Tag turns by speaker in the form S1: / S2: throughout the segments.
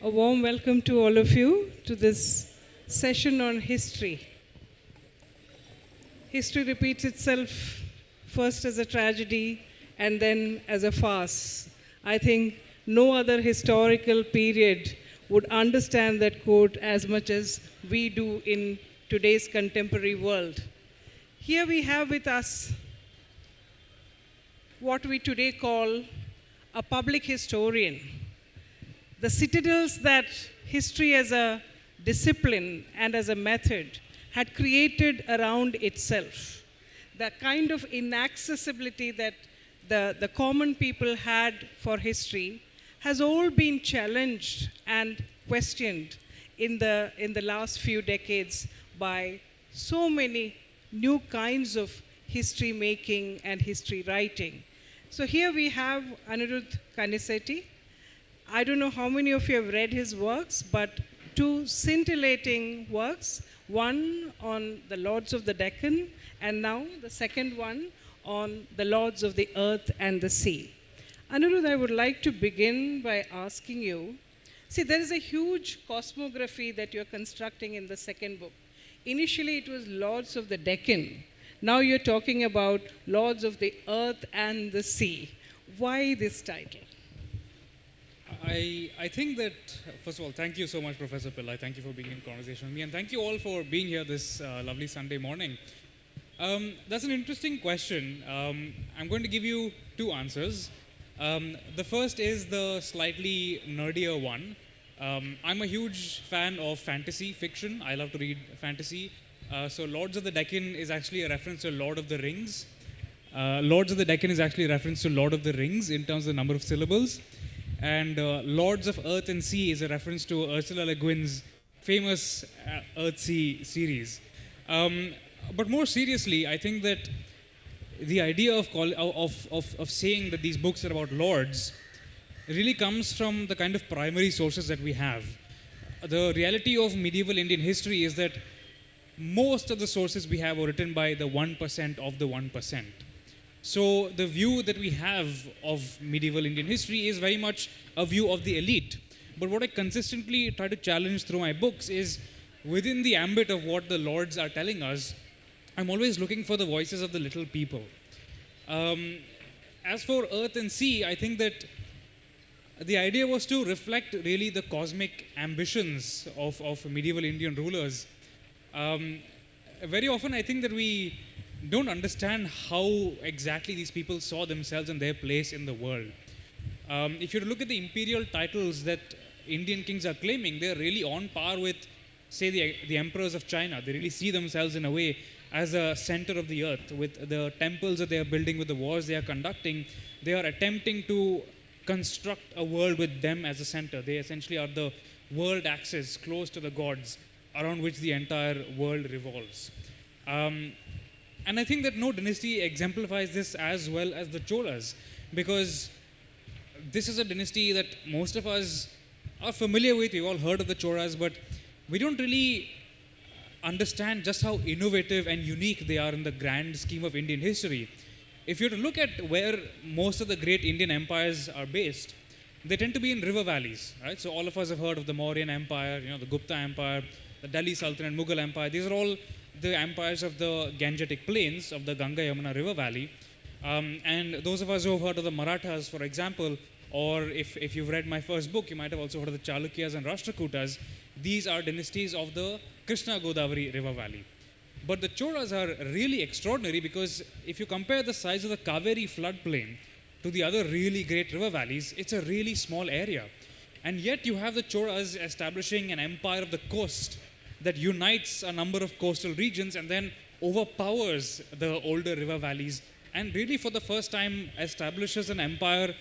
S1: A warm welcome to all of you to this session on history. History repeats itself first as a tragedy and then as a farce. I think no other historical period would understand that quote as much as we do in today's contemporary world. Here we have with us what we today call a public historian. The citadels that history as a discipline and as a method had created around itself, the kind of inaccessibility that the common people had for history has all been challenged and questioned in the last few decades by so many new kinds of history making and history writing. So here we have Anirudh Kanisetti. I don't know how many of you have read his works, but two scintillating works, one on the Lords of the Deccan, and now the second one on the Lords of the Earth and the Sea. Anirudh, I would like to begin by asking you, see, there is a huge cosmography that you're constructing in the second book. Initially, it was Lords of the Deccan. Now you're talking about Lords of the Earth and the Sea. Why this title?
S2: I think that, first of all, thank you so much, Professor Pillai. Thank you for being in conversation with me. And thank you all for being here this lovely Sunday morning. That's an interesting question. I'm going to give you two answers. The first is the slightly nerdier one. I'm a huge fan of fantasy fiction. I love to read fantasy. So Lords of the Deccan is actually a reference to Lord of the Rings. Lords of the Deccan is actually a reference to Lord of the Rings in terms of the number of syllables. And Lords of Earth and Sea is a reference to Ursula Le Guin's famous Earth-Sea series. But more seriously, I think that the idea of saying that these books are about lords really comes from the kind of primary sources that we have. The reality of medieval Indian history is that most of the sources we have are written by the 1% of the 1%. So the view that we have of medieval Indian history is very much a view of the elite. But what I consistently try to challenge through my books is within the ambit of what the lords are telling us, I'm always looking for the voices of the little people. As for Earth and Sea, I think that the idea was to reflect really the cosmic ambitions of medieval Indian rulers. Very often I think that we don't understand how exactly these people saw themselves and their place in the world. If you look at the imperial titles that Indian kings are claiming, they're really on par with, say, the emperors of China. They really see themselves in a way as a center of the earth. With the temples that they are building, with the wars they are conducting, they are attempting to construct a world with them as a center. They essentially are the world axis close to the gods around which the entire world revolves. And I think that no dynasty exemplifies this as well as the Cholas, because this is a dynasty that most of us are familiar with. We've all heard of the Cholas, but we don't really understand just how innovative and unique they are in the grand scheme of Indian history. If you were to look at where most of the great Indian empires are based, they tend to be in river valleys, right? So all of us have heard of the Mauryan Empire, the Gupta Empire, the Delhi Sultanate, Mughal Empire. These are all the empires of the Gangetic plains of the Ganga Yamuna river valley. And those of us who have heard of the Marathas, for example, or if you've read my first book, you might have also heard of the Chalukyas and Rashtrakutas. These are dynasties of the Krishna Godavari river valley. But the Cholas are really extraordinary because if you compare the size of the Kaveri floodplain to the other really great river valleys, it's a really small area. And yet you have the Cholas establishing an empire of the coast that unites a number of coastal regions and then overpowers the older river valleys and really for the first time establishes an empire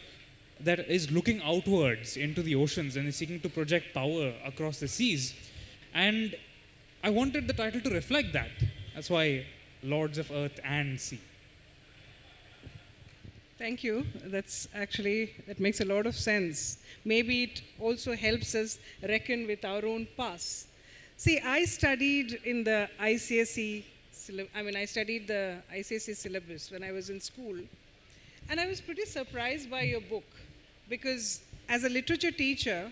S2: that is looking outwards into the oceans and is seeking to project power across the seas. And I wanted the title to reflect that. That's why Lords of Earth and Sea.
S1: Thank you. That makes a lot of sense. Maybe it also helps us reckon with our own past. See, I studied in the ICSE, I studied the ICSE syllabus when I was in school. And I was pretty surprised by your book because as a literature teacher,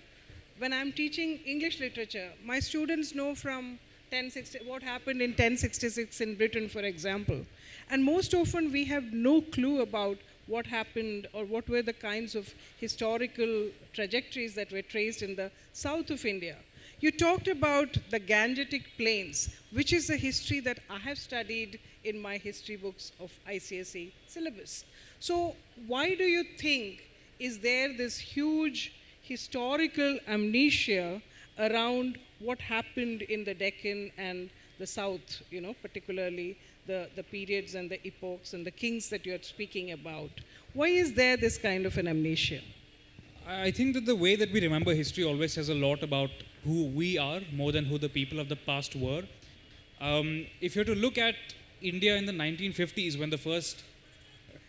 S1: when I'm teaching English literature, my students know from 1060, what happened in 1066 in Britain, for example. And most often we have no clue about what happened or what were the kinds of historical trajectories that were traced in the south of India. You talked about the Gangetic Plains, which is a history that I have studied in my history books of ICSE syllabus. So why do you think is there this huge historical amnesia around what happened in the Deccan and the South, particularly the periods and the epochs and the kings that you're speaking about? Why is there this kind of an amnesia?
S2: I think that the way that we remember history always says a lot about who we are more than who the people of the past were. If you're to look at India in the 1950s, when the first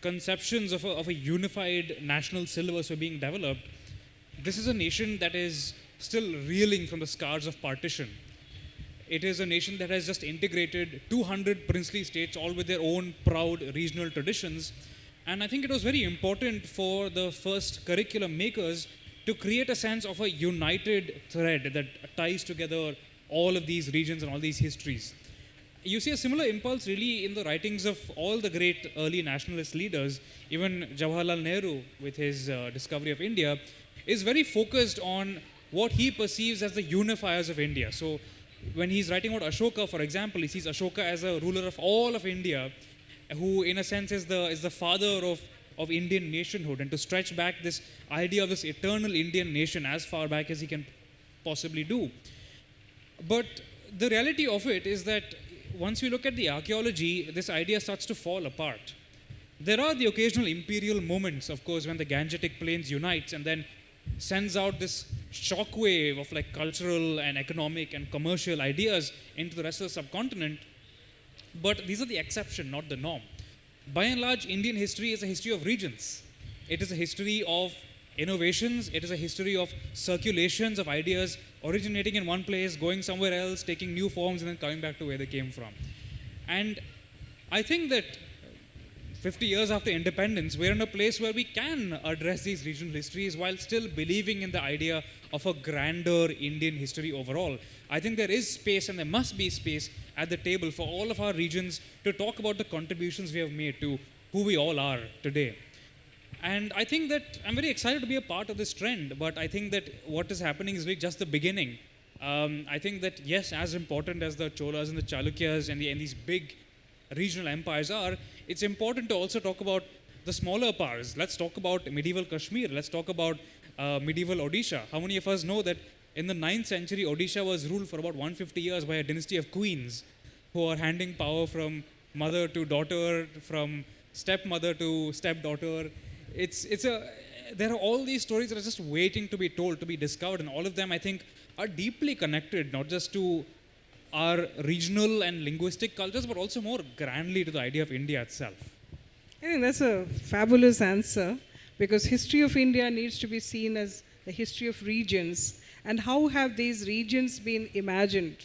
S2: conceptions of a unified national syllabus were being developed, this is a nation that is still reeling from the scars of partition. It is a nation that has just integrated 200 princely states, all with their own proud regional traditions. And I think it was very important for the first curriculum makers to create a sense of a united thread that ties together all of these regions and all these histories. You see a similar impulse really in the writings of all the great early nationalist leaders. Even Jawaharlal Nehru, with his discovery of India, is very focused on what he perceives as the unifiers of India. So when he's writing about Ashoka, for example, he sees Ashoka as a ruler of all of India, who in a sense is the father of Indian nationhood, and to stretch back this idea of this eternal Indian nation as far back as he can possibly do. But the reality of it is that once we look at the archaeology, this idea starts to fall apart. There are the occasional imperial moments, of course, when the Gangetic Plains unites and then sends out this shockwave of like cultural and economic and commercial ideas into the rest of the subcontinent. But these are the exception, not the norm. By and large, Indian history is a history of regions. It is a history of innovations. It is a history of circulations of ideas originating in one place, going somewhere else, taking new forms, and then coming back to where they came from. And I think that 50 years after independence, we're in a place where we can address these regional histories while still believing in the idea of a grander Indian history overall. I think there is space, and there must be space at the table for all of our regions to talk about the contributions we have made to who we all are today. And I think that I'm very excited to be a part of this trend, but I think that what is happening is really just the beginning. I think that, yes, as important as the Cholas and the Chalukyas and these big regional empires are, it's important to also talk about the smaller powers. Let's talk about medieval Kashmir. Let's talk about medieval Odisha. How many of us know that in the 9th century, Odisha was ruled for about 150 years by a dynasty of queens who are handing power from mother to daughter, from stepmother to stepdaughter. There are all these stories that are just waiting to be told, to be discovered, and all of them, I think, are deeply connected, not just to our regional and linguistic cultures, but also more grandly to the idea of India itself.
S1: I think that's a fabulous answer, because history of India needs to be seen as the history of regions, and how have these regions been imagined.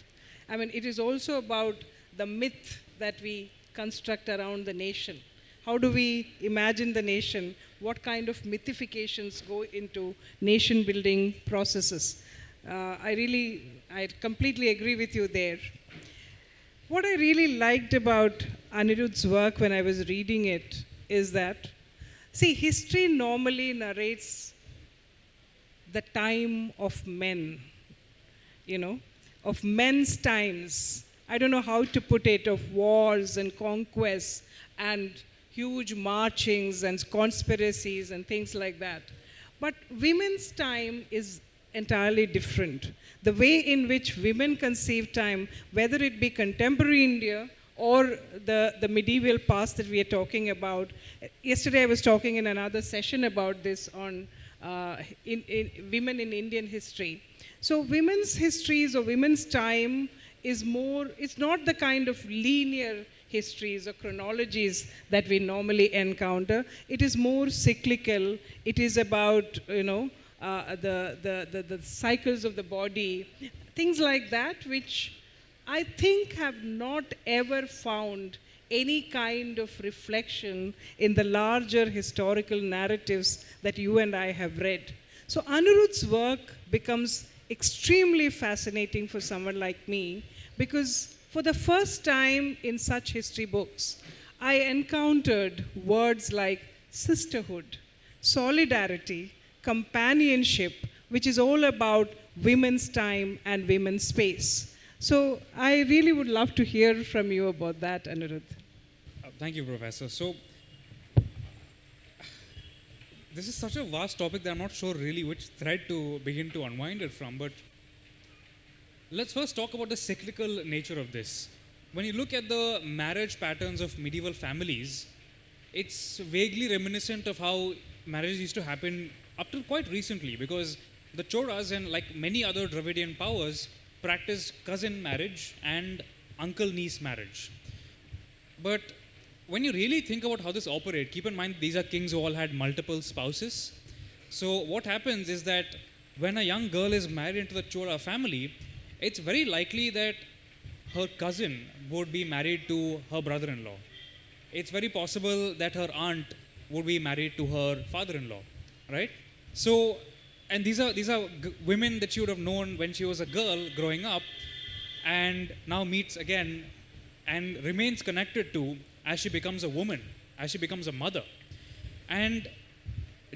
S1: I mean, it is also about the myth that we construct around the nation. How do we imagine the nation? What kind of mythifications go into nation building processes? I completely agree with you there. What I really liked about Anirudh's work when I was reading it is that, see, history normally narrates the time of men, of men's times. I don't know how to put it, of wars and conquests and huge marchings and conspiracies and things like that. But women's time is entirely different. The way in which women conceive time, whether it be contemporary India or the medieval past that we are talking about. Yesterday I was talking in another session about this on women in Indian history. So women's histories or women's time is more, it's not the kind of linear histories or chronologies that we normally encounter. It is more cyclical. It is about, the cycles of the body, things like that, which I think have not ever found any kind of reflection in the larger historical narratives that you and I have read. So Anirudh's work becomes extremely fascinating for someone like me because for the first time in such history books, I encountered words like sisterhood, solidarity, companionship, which is all about women's time and women's space. So I really would love to hear from you about that, Anirudh.
S2: Thank you, Professor. So, this is such a vast topic that I'm not sure really which thread to begin to unwind it from, but let's first talk about the cyclical nature of this. When you look at the marriage patterns of medieval families, it's vaguely reminiscent of how marriages used to happen up till quite recently, because the Cholas and like many other Dravidian powers practiced cousin marriage and uncle-niece marriage. But when you really think about how this operates, keep in mind these are kings who all had multiple spouses. So what happens is that when a young girl is married into the Chola family, it's very likely that her cousin would be married to her brother-in-law. It's very possible that her aunt would be married to her father-in-law, right? So, and these are women that she would have known when she was a girl growing up, and now meets again and remains connected to as she becomes a woman, as she becomes a mother. And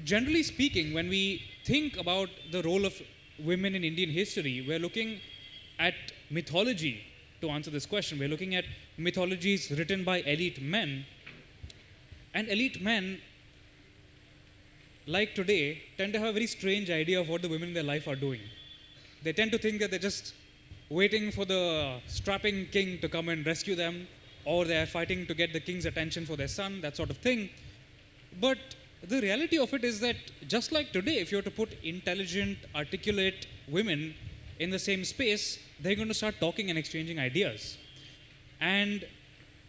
S2: generally speaking, when we think about the role of women in Indian history, we're looking at mythology to answer this question. We're looking at mythologies written by elite men. And elite men, like today, tend to have a very strange idea of what the women in their life are doing. They tend to think that they're just waiting for the strapping king to come and rescue them, or they're fighting to get the king's attention for their son, that sort of thing. But the reality of it is that just like today, if you were to put intelligent, articulate women in the same space, they're going to start talking and exchanging ideas. And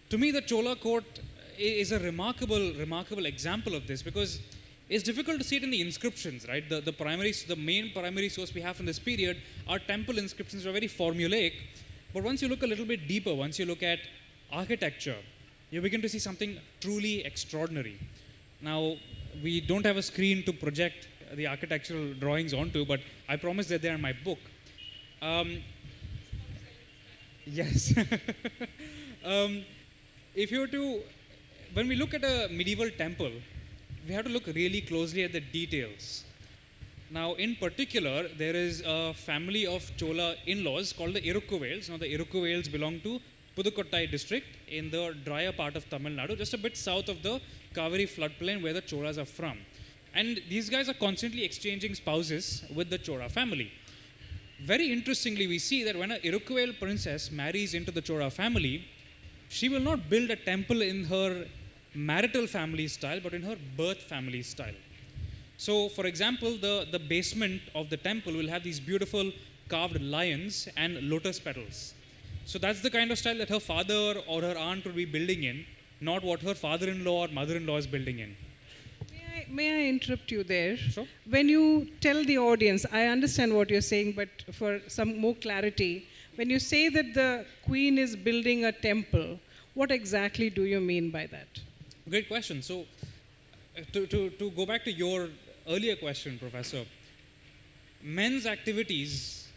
S2: to me, the Chola court is a remarkable example of this, because it's difficult to see it in the inscriptions, right? The main primary source we have from this period are temple inscriptions, which are very formulaic. But once you look a little bit deeper, once you look at architecture, you begin to see something truly extraordinary. Now, we don't have a screen to project the architectural drawings onto, but I promise that they're in my book. Yes. If you were to, when we look at a medieval temple, we have to look really closely at the details. Now, in particular, there is a family of Chola in-laws called the Irukkuvels. Now, the Irukkuvels belong to Pudukottai district in the drier part of Tamil Nadu, just a bit south of the Kaveri floodplain where the Cholas are from. And these guys are constantly exchanging spouses with the Chola family. Very interestingly, we see that when an Irukkuvel princess marries into the Chola family, she will not build a temple in her marital family style, but in her birth family style. So, for example, the basement of the temple will have these beautiful carved lions and lotus petals. So that's the kind of style that her father or her aunt will be building in, not what her father-in-law or mother-in-law is building in.
S1: May I interrupt you there?
S2: Sure.
S1: When you tell the audience, I understand what you're saying, but for some more clarity, when you say that the queen is building a temple, what exactly do you mean by that?
S2: Great question. So, to go back to your earlier question, Professor, men's activities,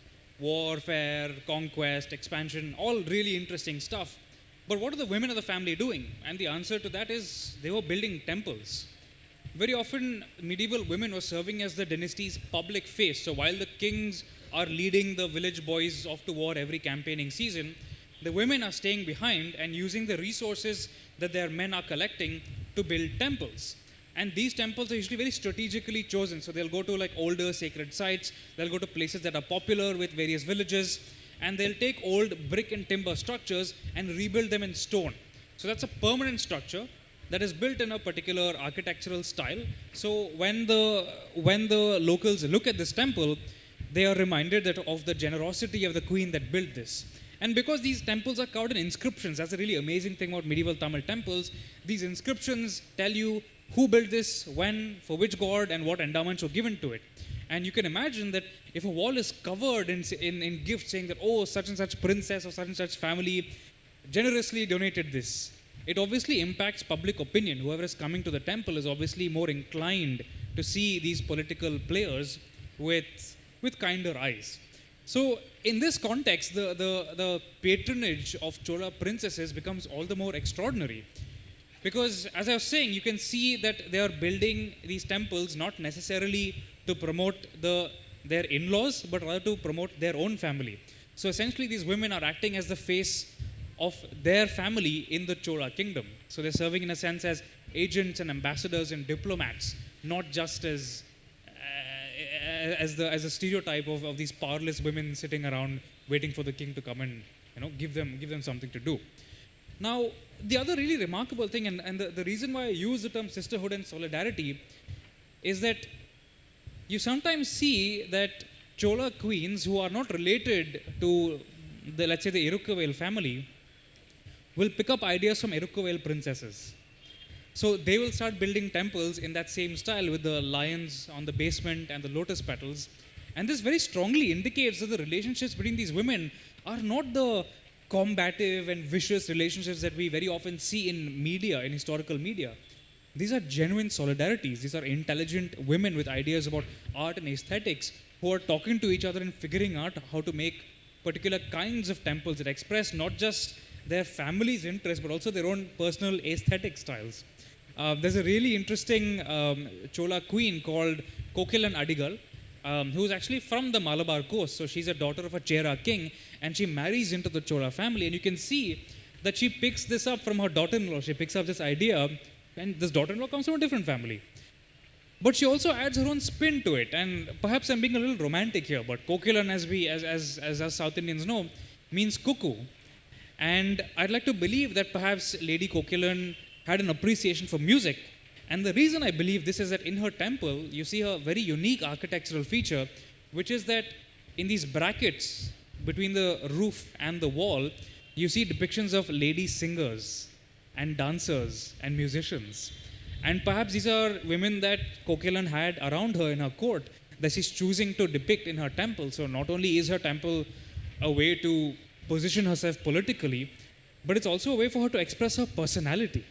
S2: warfare, conquest, expansion, all really interesting stuff. But what are the women of the family doing? And the answer to that is they were building temples. Very often, medieval women were serving as the dynasty's public face. So while the kings are leading the village boys off to war every campaigning season, the women are staying behind and using the resources that their men are collecting to build temples. And these temples are usually very strategically chosen. So they'll go to like older sacred sites, they'll go to places that are popular with various villages, and they'll take old brick and timber structures and rebuild them in stone. So that's a permanent structure that is built in a particular architectural style. So when the locals look at this temple, they are reminded that of the generosity of the queen that built this. And because these temples are covered in inscriptions, that's a really amazing thing about medieval Tamil temples. These inscriptions tell you who built this, when, for which god, and what endowments were given to it. And you can imagine that if a wall is covered in gifts saying that, oh, such and such princess or such and such family generously donated this, it obviously impacts public opinion. Whoever is coming to the temple is obviously more inclined to see these political players with kinder eyes. So, in this context, the patronage of Chola princesses becomes all the more extraordinary. Because, as I was saying, you can see that they are building these temples not necessarily to promote their in laws, but rather to promote their own family. So, essentially, these women are acting as the face of their family in the Chola kingdom. So, they're serving, in a sense, as agents and ambassadors and diplomats, not just as a stereotype of these powerless women sitting around waiting for the king to come and give them something to do. Now, the other really remarkable thing, and the reason why I use the term sisterhood and solidarity, is that you sometimes see that Chola queens who are not related to let's say the Irukkavel family will pick up ideas from Irukkavel princesses. So they will start building temples in that same style with the lions on the basement and the lotus petals. And this very strongly indicates that the relationships between these women are not the combative and vicious relationships that we very often see in media, in historical media. These are genuine solidarities. These are intelligent women with ideas about art and aesthetics who are talking to each other and figuring out how to make particular kinds of temples that express not just their family's interest but also their own personal aesthetic styles. There's a really interesting Chola queen called Kokilan Adigal, who's actually from the Malabar coast. So she's a daughter of a Chera king, and she marries into the Chola family. And you can see that she picks this up from her daughter-in-law. She picks up this idea, and this daughter-in-law comes from a different family. But she also adds her own spin to it. And perhaps I'm being a little romantic here, but Kokilan, as us South Indians know, means cuckoo. And I'd like to believe that perhaps Lady Kokilan had an appreciation for music. And the reason I believe this is that in her temple, you see a very unique architectural feature, which is that in these brackets between the roof and the wall, you see depictions of lady singers and dancers and musicians. And perhaps these are women that Kokilan had around her in her court that she's choosing to depict in her temple. So not only is her temple a way to position herself politically, but it's also a way for her to express her personality.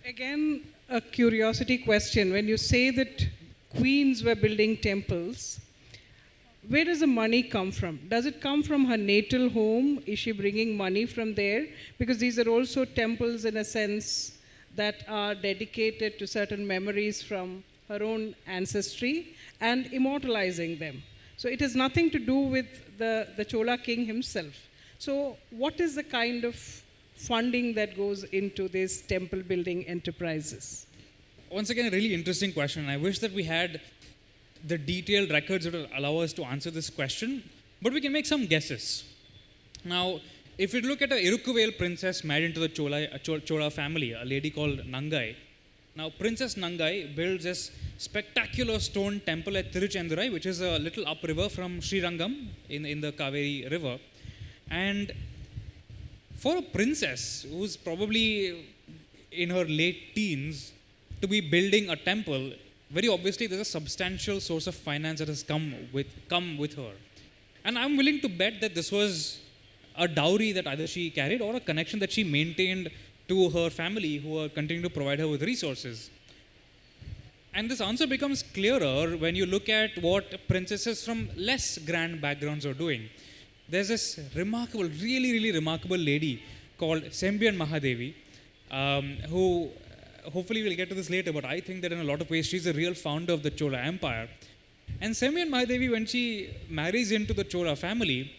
S1: Again, a curiosity question. When you say that queens were building temples, where does the money come from? Does it come from her natal home? Is she bringing money from there? Because these are also temples, in a sense, that are dedicated to certain memories from her own ancestry and immortalizing them. So it has nothing to do with the Chola king himself. So what is the kind of funding that goes into these temple building enterprises?
S2: Once again, a really interesting question. I wish that we had the detailed records that will allow us to answer this question, but we can make some guesses. Now, if you look at a Irukkavel princess married into the Chola family, a lady called Nangai. Now, Princess Nangai builds this spectacular stone temple at Tiruchendurai, which is a little upriver from Srirangam in the Kaveri river. And for a princess who's probably in her late teens to be building a temple, very obviously there's a substantial source of finance that has come with her. And I'm willing to bet that this was a dowry that either she carried or a connection that she maintained to her family who are continuing to provide her with resources. And this answer becomes clearer when you look at what princesses from less grand backgrounds are doing. There's this remarkable, really, really remarkable lady called Sembian Mahadevi, who hopefully we'll get to this later, but I think that in a lot of ways she's the real founder of the Chola Empire. And Sembian Mahadevi, when she marries into the Chola family,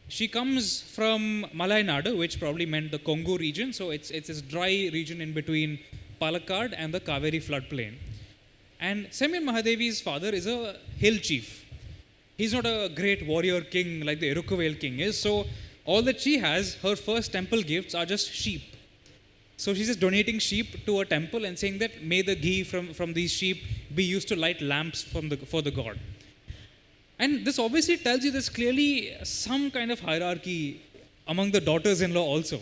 S2: she comes from Malay Nadu, which probably meant the Congo region. So it's this dry region in between Palakkad and the Kaveri floodplain. And Sembian Mahadevi's father is a hill chief. He's not a great warrior king like the Irukkavel king is. So all that she has, her first temple gifts are just sheep. So she's just donating sheep to a temple and saying that may the ghee from these sheep be used to light lamps for the god. And this obviously tells you there's clearly some kind of hierarchy among the daughters-in-law also.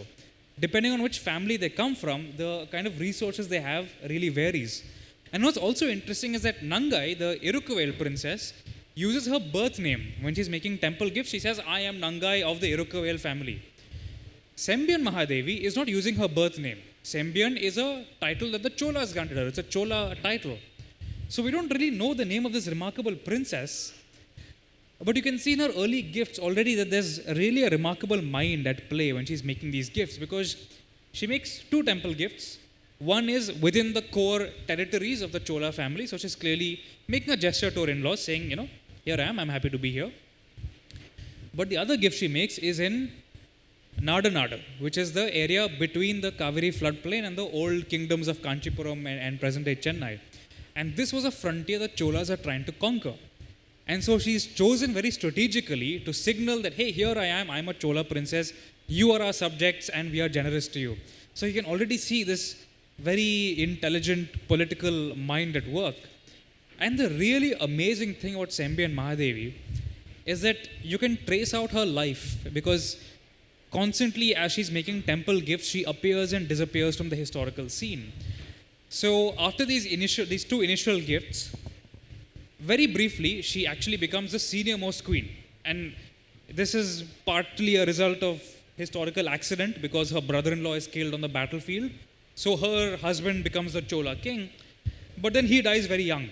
S2: Depending on which family they come from, the kind of resources they have really varies. And what's also interesting is that Nangai, the Irukkavel princess, uses her birth name. When she's making temple gifts, she says, I am Nangai of the Irukkavel family. Sembian Mahadevi is not using her birth name. Sembian is a title that the Cholas granted her. It's a Chola title. So we don't really know the name of this remarkable princess. But you can see in her early gifts already that there's really a remarkable mind at play when she's making these gifts, because she makes two temple gifts. One is within the core territories of the Chola family, so she's clearly making a gesture to her in-laws saying, here I am, I'm happy to be here. But the other gift she makes is in Nada, which is the area between the Kaveri floodplain and the old kingdoms of Kanchipuram and present-day Chennai. And this was a frontier that Cholas are trying to conquer. And so she's chosen very strategically to signal that, hey, here I am, I'm a Chola princess, you are our subjects, and we are generous to you. So you can already see this very intelligent political mind at work. And the really amazing thing about Sembi and Mahadevi is that you can trace out her life, because constantly as she's making temple gifts, she appears and disappears from the historical scene. So after these two initial gifts, very briefly, she actually becomes the senior most queen. And this is partly a result of historical accident, because her brother-in-law is killed on the battlefield. So her husband becomes the Chola king, but then he dies very young.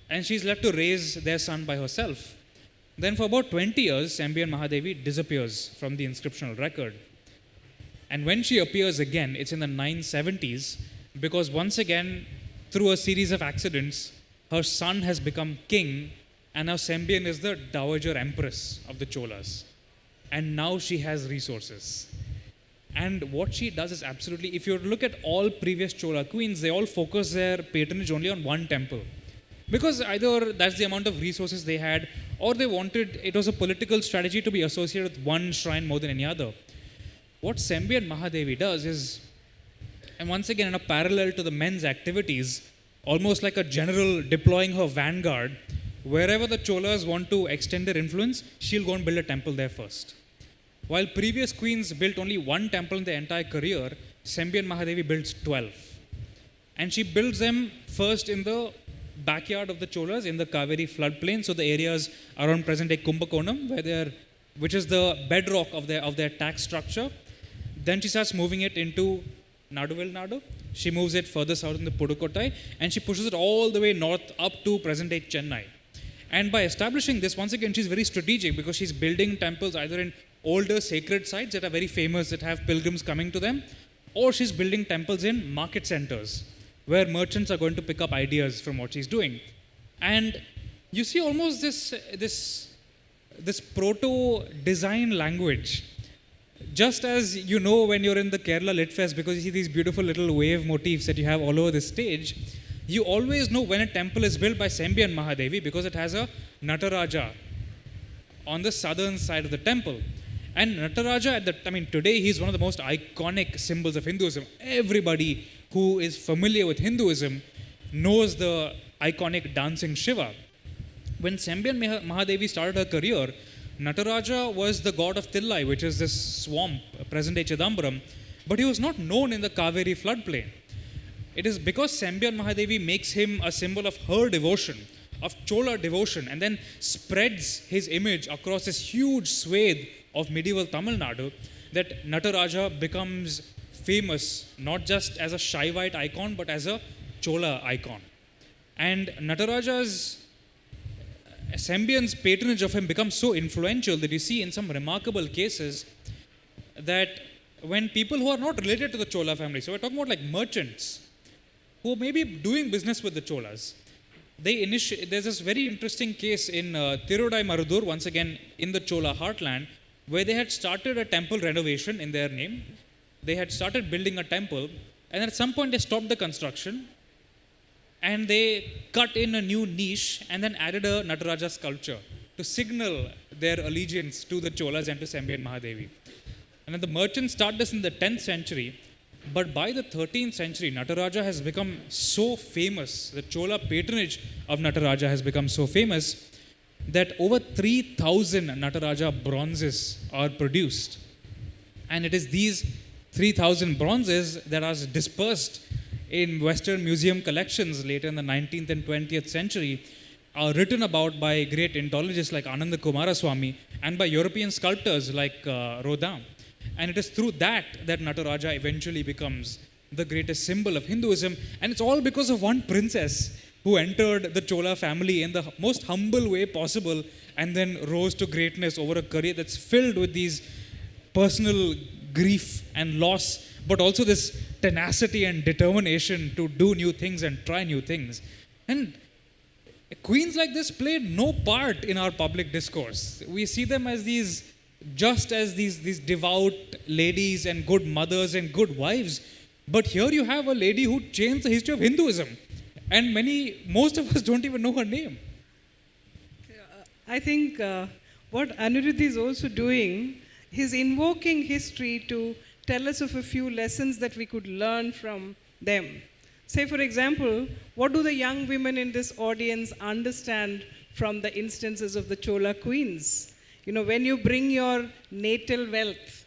S2: And she's left to raise their son by herself. Then for about 20 years, Sembi and Mahadevi disappears from the inscriptional record. And when she appears again, it's in the 970s, because once again, through a series of accidents, her son has become king, and now Sembian is the dowager empress of the Cholas. And now she has resources. And what she does is absolutely, if you look at all previous Chola queens, they all focus their patronage only on one temple. Because either that's the amount of resources they had, or they wanted, it was a political strategy to be associated with one shrine more than any other. What Sembi and Mahadevi does is, and once again in a parallel to the men's activities, almost like a general deploying her vanguard, wherever the Cholas want to extend their influence, she'll go and build a temple there first. While previous queens built only one temple in their entire career, Sembi and Mahadevi builds 12. And she builds them first in the backyard of the Cholas in the Kaveri floodplain, so the areas around present-day Kumbakonam, which is the bedrock of their tax structure. Then she starts moving it into Nadu. She moves it further south in the Pudukottai, and she pushes it all the way north up to present-day Chennai. And by establishing this, once again, she's very strategic, because she's building temples either in older sacred sites that are very famous, that have pilgrims coming to them, or she's building temples in market centers, where merchants are going to pick up ideas from what she's doing. And you see almost this proto-design language. Just as you know when you're in the Kerala Lit Fest, because you see these beautiful little wave motifs that you have all over the stage, you always know when a temple is built by Sembi and Mahadevi, because it has a Nataraja on the southern side of the temple. And Nataraja, today he's one of the most iconic symbols of Hinduism. Everybody who is familiar with Hinduism knows the iconic dancing Shiva. When Sembi and Mahadevi started her career, Nataraja was the god of Pillai, which is this swamp, present-day Chidambaram, but he was not known in the Kaveri floodplain. It is because Sembi and Mahadevi makes him a symbol of her devotion, of Chola devotion, and then spreads his image across this huge swathe of medieval Tamil Nadu, that Nataraja becomes famous not just as a Shaivite icon, but as a Chola icon. And Nataraja's Sembian's patronage of him becomes so influential that you see in some remarkable cases that when people who are not related to the Chola family, so we're talking about like merchants who may be doing business with the Cholas, there's this very interesting case in Tirudai Marudur, once again in the Chola heartland, where they had started a temple renovation in their name. They had started building a temple, and at some point they stopped the construction, and they cut in a new niche and then added a Nataraja sculpture to signal their allegiance to the Cholas and to Sembi and Mahadevi. And then the merchants started this in the 10th century, but by the 13th century, Nataraja has become so famous, the Chola patronage of Nataraja has become so famous, that over 3,000 Nataraja bronzes are produced. And it is these 3,000 bronzes that are dispersed in Western museum collections later in the 19th and 20th century, are written about by great Indologists like Ananda Kumaraswamy and by European sculptors like Rodin. And it is through that Nataraja eventually becomes the greatest symbol of Hinduism. And it's all because of one princess who entered the Chola family in the most humble way possible and then rose to greatness over a career that's filled with these personal grief and loss, but also this tenacity and determination to do new things and try new things. And queens like this played no part in our public discourse. We see them as these devout ladies and good mothers and good wives. But here you have a lady who changed the history of Hinduism. And most of us don't even know her name.
S1: I think what Anirudh is also doing, he's invoking history to tell us of a few lessons that we could learn from them. Say, for example, what do the young women in this audience understand from the instances of the Chola queens? You know, when you bring your natal wealth,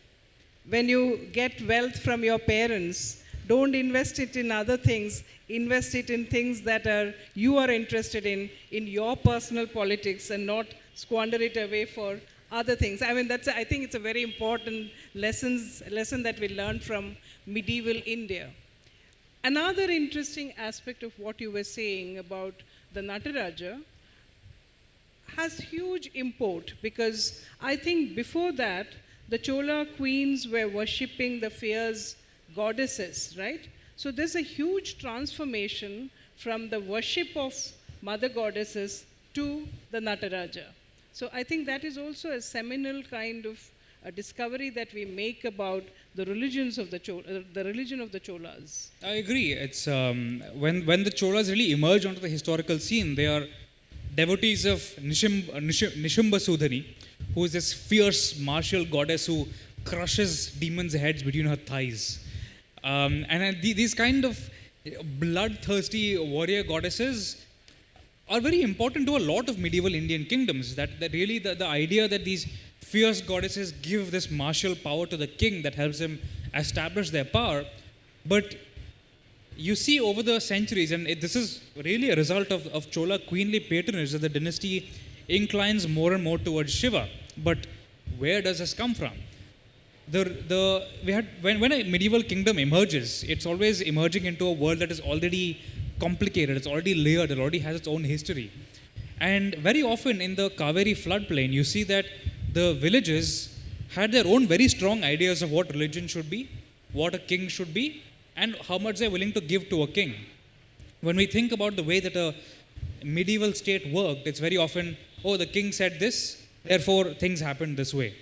S1: when you get wealth from your parents, don't invest it in other things, invest it in things that you are interested in your personal politics, and not squander it away for other things. I mean, I think it's a very important lesson that we learned from medieval India. Another interesting aspect of what you were saying about the Nataraja has huge import, because I think before that, the Chola queens were worshipping the fierce goddesses, right? So there's a huge transformation from the worship of mother goddesses to the Nataraja. So I think that is also a seminal kind of a discovery that we make about the religions of the religion of the Cholas.
S2: I agree. It's when the Cholas really emerge onto the historical scene, they are devotees of Nishumbasudhani, who is this fierce martial goddess who crushes demons' heads between her thighs. And these kind of bloodthirsty warrior goddesses are very important to a lot of medieval Indian kingdoms. That really the idea that these fierce goddesses give this martial power to the king that helps him establish their power. But you see over the centuries, and this is really a result of Chola queenly patronage, that the dynasty inclines more and more towards Shiva. But where does this come from? When a medieval kingdom emerges, it's always emerging into a world that is already complicated, it's already layered, it already has its own history. And very often in the Kaveri floodplain, you see that the villages had their own very strong ideas of what religion should be, what a king should be, and how much they're willing to give to a king. When we think about the way that a medieval state worked, it's very often, the king said this, therefore things happened this way.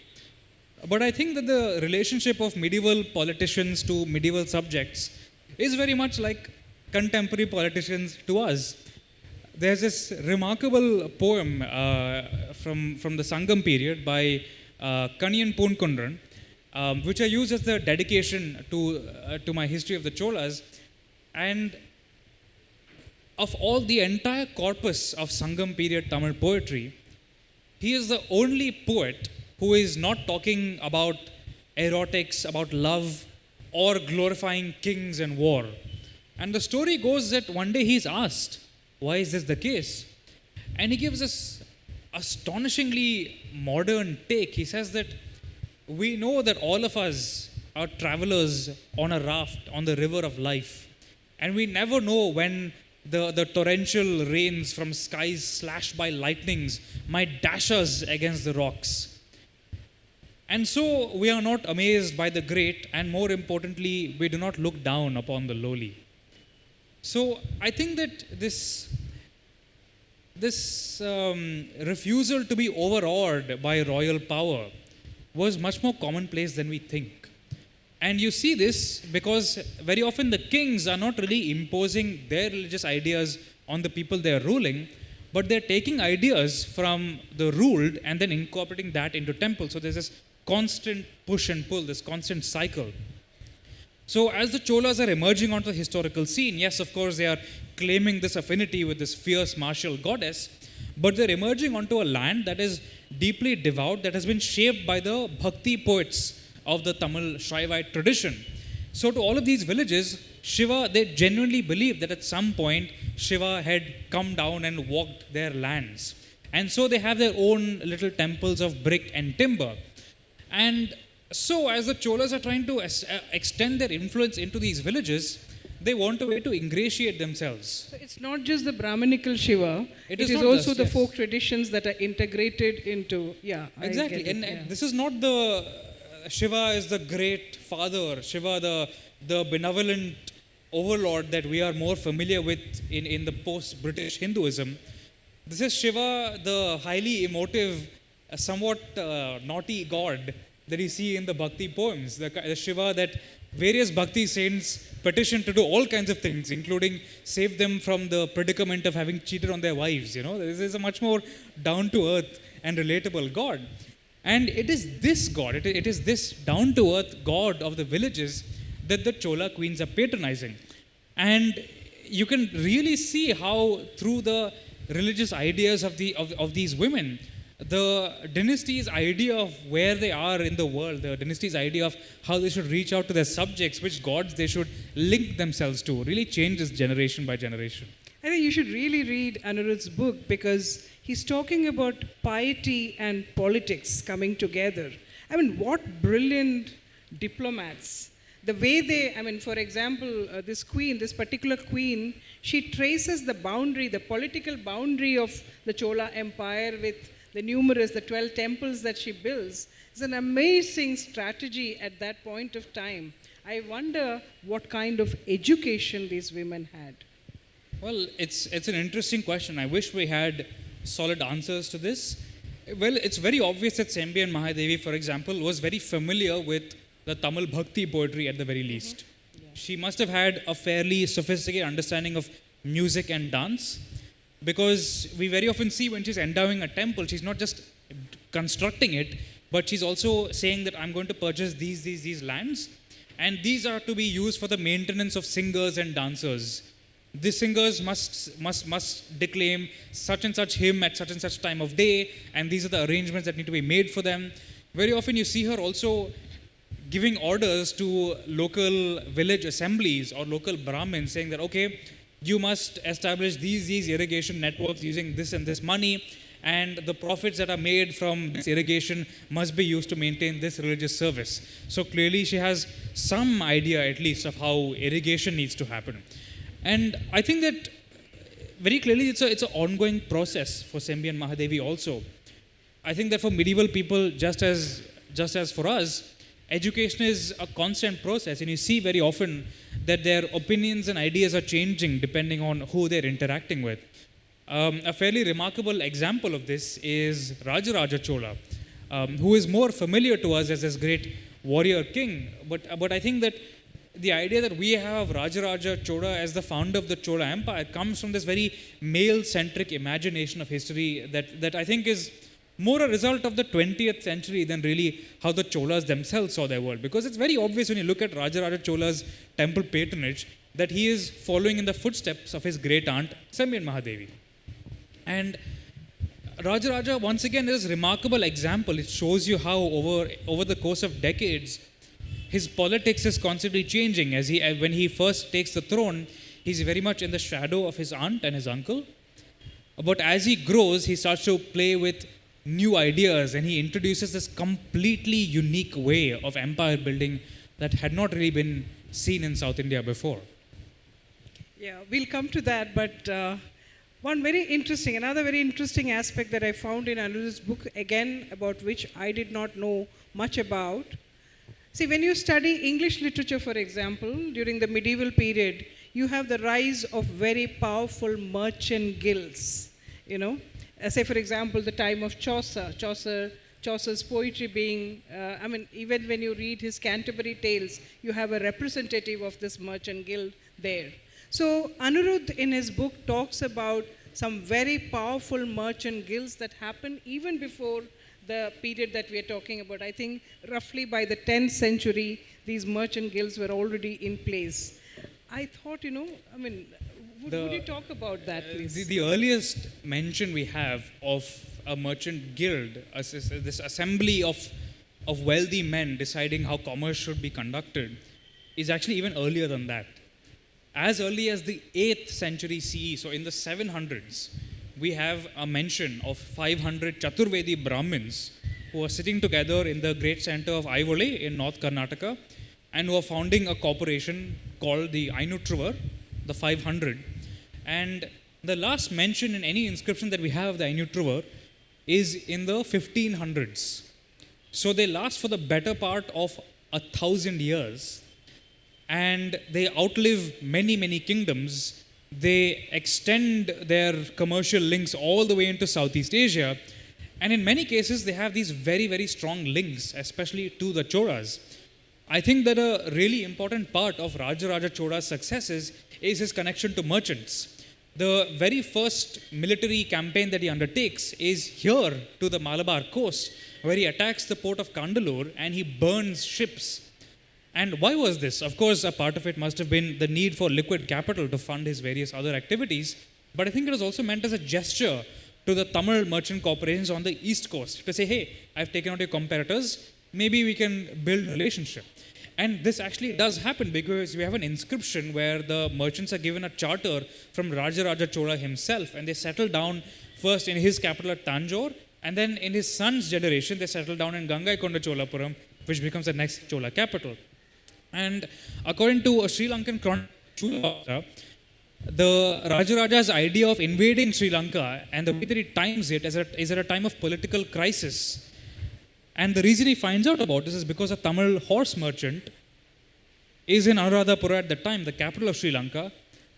S2: But I think that the relationship of medieval politicians to medieval subjects is very much like contemporary politicians to us. There's this remarkable poem from the Sangam period by Kaniyan Ponkundran, which I use as the dedication to my history of the Cholas. And of all the entire corpus of Sangam period Tamil poetry, he is the only poet who is not talking about erotics, about love, or glorifying kings and war. And the story goes that one day he's asked, why is this the case? And he gives us astonishingly modern take. He says that we know that all of us are travelers on a raft on the river of life. And we never know when the torrential rains from skies slashed by lightnings might dash us against the rocks. And so we are not amazed by the great, and more importantly, we do not look down upon the lowly. So I think that this refusal to be overawed by royal power was much more commonplace than we think. And you see this because very often the kings are not really imposing their religious ideas on the people they are ruling, but they're taking ideas from the ruled and then incorporating that into temples. So there's this constant push and pull, this constant cycle. So as the Cholas are emerging onto the historical scene, yes, of course, they are claiming this affinity with this fierce martial goddess, but they're emerging onto a land that is deeply devout, that has been shaped by the bhakti poets of the Tamil Shaivite tradition. So to all of these villages, Shiva, they genuinely believe that at some point, Shiva had come down and walked their lands. And so they have their own little temples of brick and timber. And so as the Cholas are trying to extend their influence into these villages, they want a way to ingratiate themselves.
S1: So it's not just the Brahminical Shiva,
S2: It
S1: it
S2: is
S1: is
S2: not
S1: also
S2: just,
S1: the
S2: yes.
S1: folk traditions that are integrated into, I
S2: Exactly.
S1: get it,
S2: And this is not the Shiva is the great father, Shiva the benevolent overlord that we are more familiar with in the post-British Hinduism. This is Shiva, the highly emotive, somewhat naughty god that you see in the Bhakti poems. The Shiva that various Bhakti saints petition to do all kinds of things, including save them from the predicament of having cheated on their wives. This is a much more down-to-earth and relatable god. And it is this god, it is this down-to-earth god of the villages that the Chola queens are patronizing. And you can really see how through the religious ideas of these women, the dynasty's idea of where they are in the world, the dynasty's idea of how they should reach out to their subjects, which gods they should link themselves to, really changes generation by generation.
S1: I think you should really read Anirudh's book because he's talking about piety and politics coming together. I mean, what brilliant diplomats. The way they, for example, this queen, this particular queen, she traces the boundary, the political boundary of the Chola Empire with the 12 temples that she builds. It's an amazing strategy at that point of time. I wonder what kind of education these women had.
S2: Well, it's an interesting question. I wish we had solid answers to this. Well, it's very obvious that Sembian Mahadevi, for example, was very familiar with the Tamil Bhakti poetry at the very least. Yeah. She must have had a fairly sophisticated understanding of music and dance, because we very often see when she's endowing a temple, she's not just constructing it, but she's also saying that I'm going to purchase these lands, and these are to be used for the maintenance of singers and dancers. The singers must declaim such and such hymn at such and such time of day, and these are the arrangements that need to be made for them. Very often you see her also giving orders to local village assemblies or local Brahmins, saying that, okay, you must establish these irrigation networks using this and this money, and the profits that are made from this irrigation must be used to maintain this religious service. So clearly she has some idea at least of how irrigation needs to happen. And I think that very clearly it's an ongoing process for Sembian Mahadevi also. I think that for medieval people, just as for us, education is a constant process, and you see very often that their opinions and ideas are changing depending on who they're interacting with. A fairly remarkable example of this is Rajaraja Chola, who is more familiar to us as this great warrior king. But I think that the idea that we have Rajaraja Chola as the founder of the Chola Empire comes from this very male-centric imagination of history that I think is more a result of the 20th century than really how the Cholas themselves saw their world. Because it's very obvious when you look at Rajaraja Chola's temple patronage that he is following in the footsteps of his great aunt, Sembian Mahadevi. And Rajaraja, once again, is a remarkable example. It shows you how over the course of decades, his politics is constantly changing. When he first takes the throne, he's very much in the shadow of his aunt and his uncle. But as he grows, he starts to play with new ideas, and he introduces this completely unique way of empire building that had not really been seen in South India before.
S1: Yeah, we'll come to that, but another very interesting aspect that I found in Anirudh's book, again, about which I did not know much about. See, when you study English literature, for example, during the medieval period, you have the rise of very powerful merchant guilds, Say, for example, the time of Chaucer's poetry being, even when you read his Canterbury Tales, you have a representative of this merchant guild there. So Anirudh in his book talks about some very powerful merchant guilds that happened even before the period that we are talking about. I think roughly by the 10th century, these merchant guilds were already in place. I thought, would you talk about that, please?
S2: The earliest mention we have of a merchant guild, this assembly of wealthy men deciding how commerce should be conducted, is actually even earlier than that. As early as the 8th century CE, so in the 700s, we have a mention of 500 Chaturvedi Brahmins who are sitting together in the great center of Aivole in North Karnataka and who are founding a corporation called the Ainut River, the 500. And the last mention in any inscription that we have of the Ainut River is in the 1500s. So they last for the better part of 1,000 years. And they outlive many, many kingdoms. They extend their commercial links all the way into Southeast Asia. And in many cases, they have these very, very strong links, especially to the Cholas. I think that a really important part of Rajaraja Chola's successes is his connection to merchants. The very first military campaign that he undertakes is here to the Malabar coast, where he attacks the port of Kandalur and he burns ships. And why was this? Of course, a part of it must have been the need for liquid capital to fund his various other activities. But I think it was also meant as a gesture to the Tamil merchant corporations on the east coast to say, hey, I've taken out your competitors, maybe we can build a relationship. And this actually does happen because we have an inscription where the merchants are given a charter from Rajaraja Chola himself, and they settle down first in his capital at Tanjore, and then in his son's generation, they settle down in Gangaikonda Cholapuram, which becomes the next Chola capital. And according to a Sri Lankan chronicle, the Rajaraja's idea of invading Sri Lanka and the way that he times it is at a time of political crisis. And the reason he finds out about this is because a Tamil horse merchant is in Anuradhapura at the time, the capital of Sri Lanka,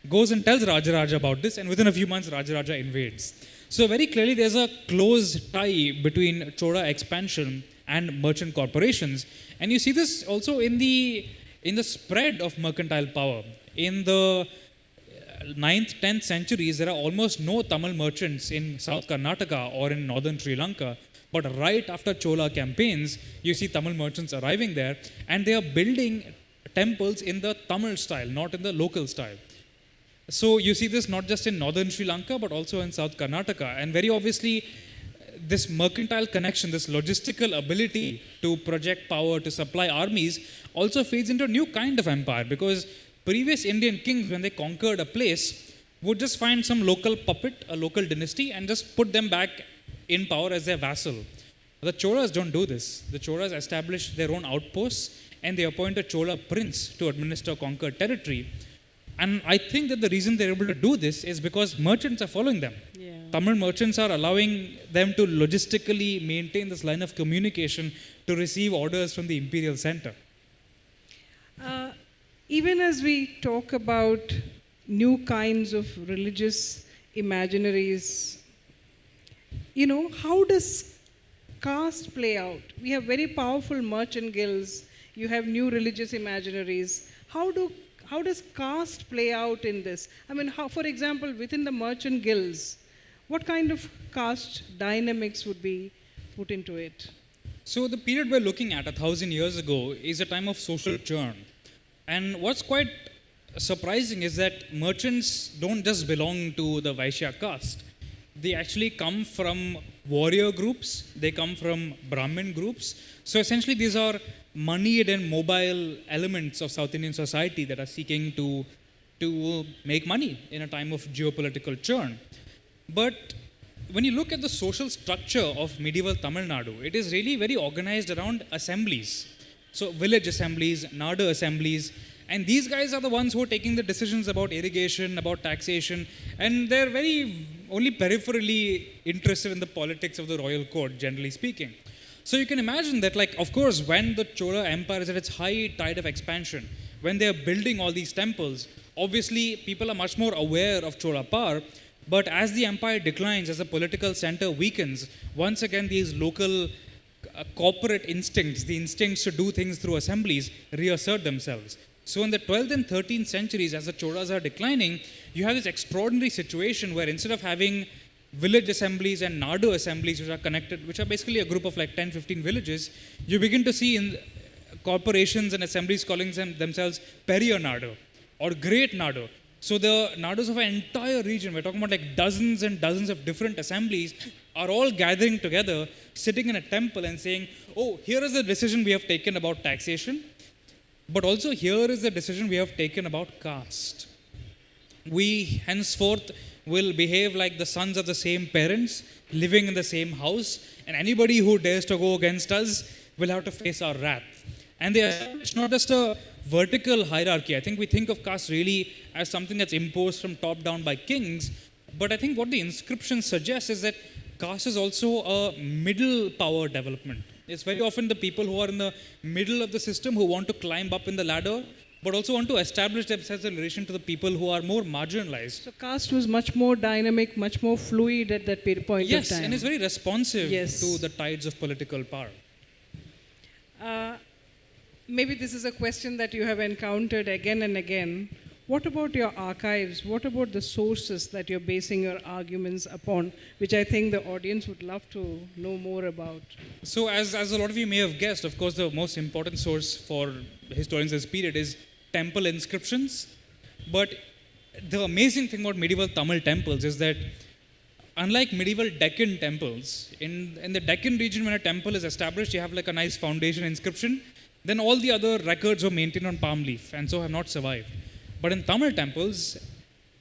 S2: goes and tells Rajaraja about this, and within a few months, Rajaraja invades. So very clearly, there's a close tie between Chola expansion and merchant corporations. And you see this also in the spread of mercantile power. In the 9th, 10th centuries, there are almost no Tamil merchants in South Karnataka or in northern Sri Lanka. But right after Chola campaigns, you see Tamil merchants arriving there, and they are building temples in the Tamil style, not in the local style. So you see this not just in northern Sri Lanka, but also in South Karnataka. And very obviously, this mercantile connection, this logistical ability to project power, to supply armies, also feeds into a new kind of empire, because previous Indian kings, when they conquered a place, would just find some local puppet, a local dynasty, and just put them back in power as their vassal. The Cholas don't do this. The Cholas establish their own outposts, and they appoint a Chola prince to administer conquered territory. And I think that the reason they're able to do this is because merchants are following them. Yeah. Tamil merchants are allowing them to logistically maintain this line of communication to receive orders from the imperial center.
S1: Even as we talk about new kinds of religious imaginaries, how does caste play out? We have very powerful merchant guilds. You have new religious imaginaries. How does caste play out in this? I mean, for example, within the merchant guilds, what kind of caste dynamics would be put into it?
S2: So the period we're looking at 1,000 years ago is a time of social churn. And what's quite surprising is that merchants don't just belong to the Vaishya caste. They actually come from warrior groups, they come from Brahmin groups. So essentially these are moneyed and mobile elements of South Indian society that are seeking to make money in a time of geopolitical churn. But when you look at the social structure of medieval Tamil Nadu, it is really very organized around assemblies. So village assemblies, Nadu assemblies, and these guys are the ones who are taking the decisions about irrigation, about taxation, and they're very only peripherally interested in the politics of the royal court, generally speaking. So you can imagine that, of course, when the Chola Empire is at its high tide of expansion, when they're building all these temples, obviously people are much more aware of Chola power. But as the empire declines, as the political center weakens, once again these local corporate instincts, the instincts to do things through assemblies, reassert themselves. So in the 12th and 13th centuries, as the Cholas are declining, you have this extraordinary situation where instead of having village assemblies and Nadu assemblies which are connected, which are basically a group of 10, 15 villages, you begin to see in corporations and assemblies calling themselves Periya Nadu or Great Nadu. So the Nadus of an entire region, we're talking about dozens and dozens of different assemblies, are all gathering together, sitting in a temple and saying, oh, here is the decision we have taken about taxation, but also here is the decision we have taken about caste. We henceforth will behave like the sons of the same parents, living in the same house, and anybody who dares to go against us will have to face our wrath. And they established not just a vertical hierarchy. I think we think of caste really as something that's imposed from top down by kings. But I think what the inscription suggests is that caste is also a middle power development. It's very often the people who are in the middle of the system who want to climb up in the ladder, but also want to establish themselves in relation to the people who are more marginalized.
S1: So caste was much more dynamic, much more fluid at that point of
S2: Yes,
S1: time.
S2: and it's very responsive
S1: Yes.
S2: to the tides of political power.
S1: Maybe this is a question that you have encountered again and again. What about your archives? What about the sources that you're basing your arguments upon, which I think the audience would love to know more about?
S2: So, as a lot of you may have guessed, of course, the most important source for historians of this period is temple inscriptions. But the amazing thing about medieval Tamil temples is that, unlike medieval Deccan temples, in the Deccan region, when a temple is established, you have like a nice foundation inscription. Then all the other records were maintained on palm leaf and so have not survived. But in Tamil temples,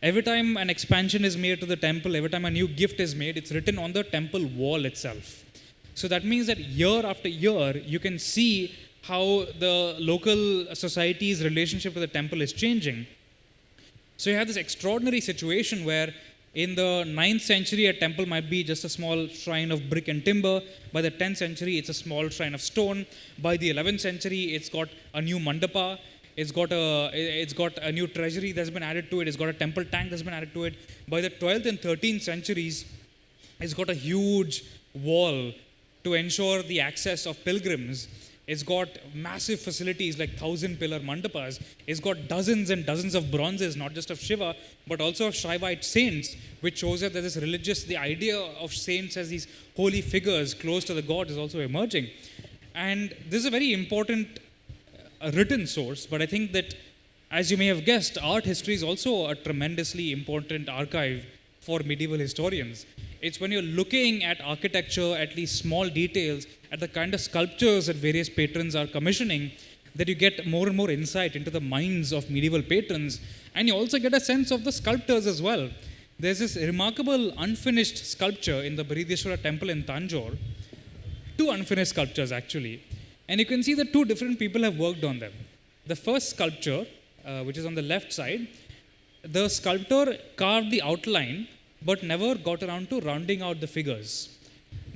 S2: every time an expansion is made to the temple, every time a new gift is made, it's written on the temple wall itself. So that means that year after year, you can see how the local society's relationship to the temple is changing. So you have this extraordinary situation where in the 9th century, a temple might be just a small shrine of brick and timber. By the 10th century, it's a small shrine of stone. By the 11th century, it's got a new mandapa. It's got a new treasury that's been added to it. It's got a temple tank that's been added to it. By the 12th and 13th centuries, it's got a huge wall to ensure the access of pilgrims. It's got massive facilities like 1,000-pillar mandapas. It's got dozens and dozens of bronzes, not just of Shiva, but also of Shaivite saints, which shows that this religious, the idea of saints as these holy figures close to the god is also emerging. And this is a very important written source, but I think that, as you may have guessed, art history is also a tremendously important archive for medieval historians. It's when you're looking at architecture, at least small details, at the kind of sculptures that various patrons are commissioning, that you get more and more insight into the minds of medieval patrons. And you also get a sense of the sculptors as well. There's this remarkable unfinished sculpture in the Brihdishwara temple in Tanjore. 2 unfinished sculptures actually. And you can see that 2 different people have worked on them. The first sculpture, which is on the left side, the sculptor carved the outline but never got around to rounding out the figures.